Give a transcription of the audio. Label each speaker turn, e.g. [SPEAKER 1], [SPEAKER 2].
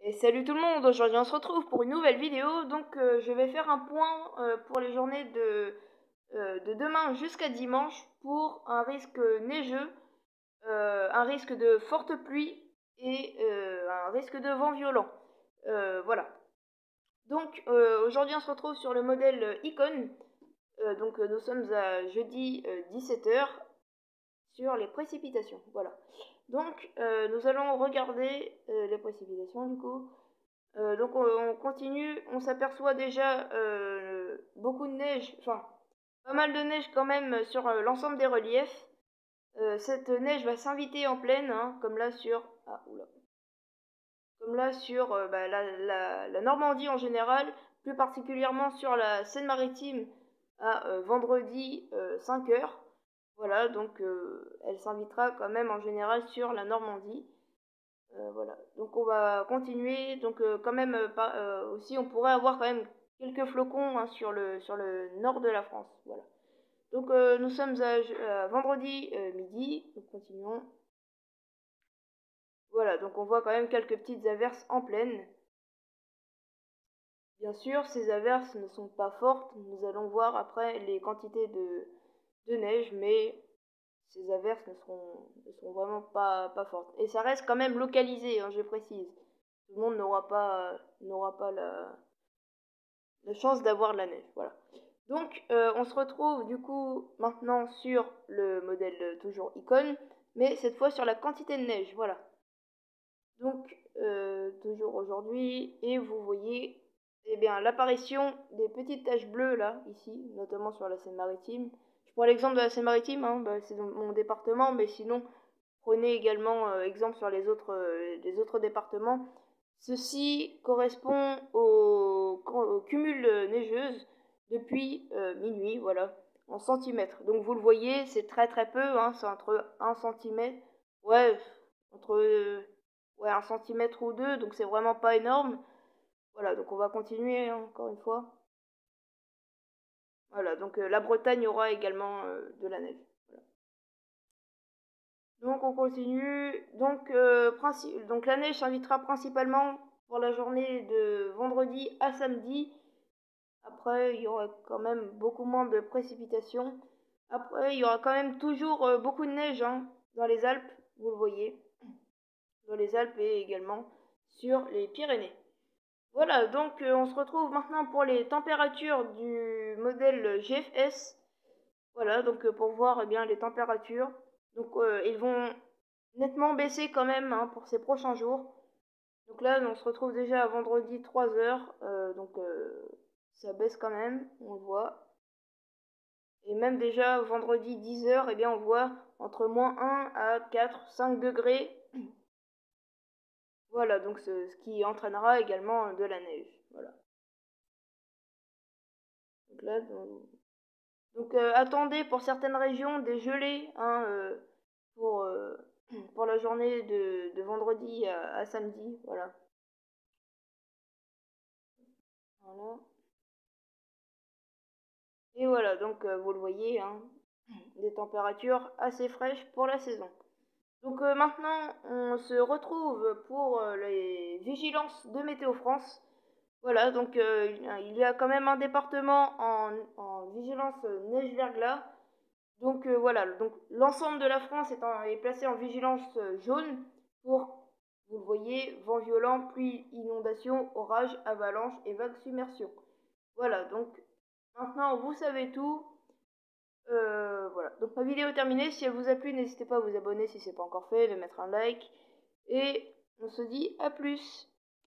[SPEAKER 1] Et salut tout le monde, aujourd'hui on se retrouve pour une nouvelle vidéo. Donc je vais faire un point pour les journées de demain jusqu'à dimanche pour un risque neigeux, un risque de forte pluie et un risque de vent violent. Voilà. Donc aujourd'hui on se retrouve sur le modèle Icon. Donc nous sommes à jeudi 17h sur les précipitations. Voilà. Donc nous allons regarder les précipitations du coup. Donc on continue, on s'aperçoit déjà beaucoup de neige, enfin pas mal de neige quand même sur l'ensemble des reliefs. Cette neige va s'inviter en plaine, hein, comme là sur la Normandie en général, plus particulièrement sur la Seine-Maritime à vendredi 5h. Voilà, donc elle s'invitera quand même en général sur la Normandie. Voilà, donc on va continuer. Donc quand même, aussi, on pourrait avoir quand même quelques flocons, hein, sur le nord de la France. Voilà. Donc nous sommes à vendredi midi. Donc continuons. Voilà, donc on voit quand même quelques petites averses en plaine. Bien sûr, ces averses ne sont pas fortes. Nous allons voir après les quantités de neige, mais ces averses ne seront vraiment pas fortes. Et ça reste quand même localisé, hein, je précise. Tout le monde n'aura pas la chance d'avoir de la neige. Voilà. Donc on se retrouve du coup maintenant sur le modèle toujours Icon, mais cette fois sur la quantité de neige. Voilà. Donc toujours aujourd'hui, et vous voyez l'apparition des petites taches bleues là, ici, notamment sur la Seine-Maritime. Je prends l'exemple de la Seine-Maritime, hein, c'est mon département, mais sinon prenez également exemple sur les autres départements. Ceci correspond au cumul neigeuse depuis minuit, voilà, en centimètres. Donc vous le voyez, c'est très très peu, hein, c'est entre 1 cm, ouais, entre 1 cm ou 2, donc c'est vraiment pas énorme. Voilà, donc on va continuer, hein, encore une fois. Voilà, donc la Bretagne aura également de la neige. Voilà. Donc on continue. Donc la neige s'invitera principalement pour la journée de vendredi à samedi. Après, il y aura quand même beaucoup moins de précipitations. Après, il y aura quand même toujours beaucoup de neige, hein, dans les Alpes, vous le voyez. Dans les Alpes et également sur les Pyrénées. Voilà, donc on se retrouve maintenant pour les températures du modèle GFS. Voilà, donc pour voir les températures. Donc ils vont nettement baisser quand même, hein, pour ces prochains jours. Donc là, on se retrouve déjà à vendredi 3h. Donc ça baisse quand même, on le voit. Et même déjà vendredi 10h, on voit entre -1 à 4, 5 degrés. Voilà, donc ce qui entraînera également de la neige. Voilà. Donc là, attendez pour certaines régions des gelées, hein, pour, pour la journée de vendredi à samedi. Voilà. Voilà. Et voilà, donc vous le voyez, hein, des températures assez fraîches pour la saison. Donc maintenant, on se retrouve pour les vigilances de Météo France. Voilà, donc il y a quand même un département en vigilance neige-verglas. Donc voilà, donc l'ensemble de la France est placé en vigilance jaune pour, vous le voyez, vent violent, pluie, inondation, orage, avalanche et vague submersion. Voilà, donc maintenant vous savez tout. Voilà, donc ma vidéo est terminée. Si elle vous a plu, n'hésitez pas à vous abonner si ce n'est pas encore fait, de mettre un like. Et on se dit à plus.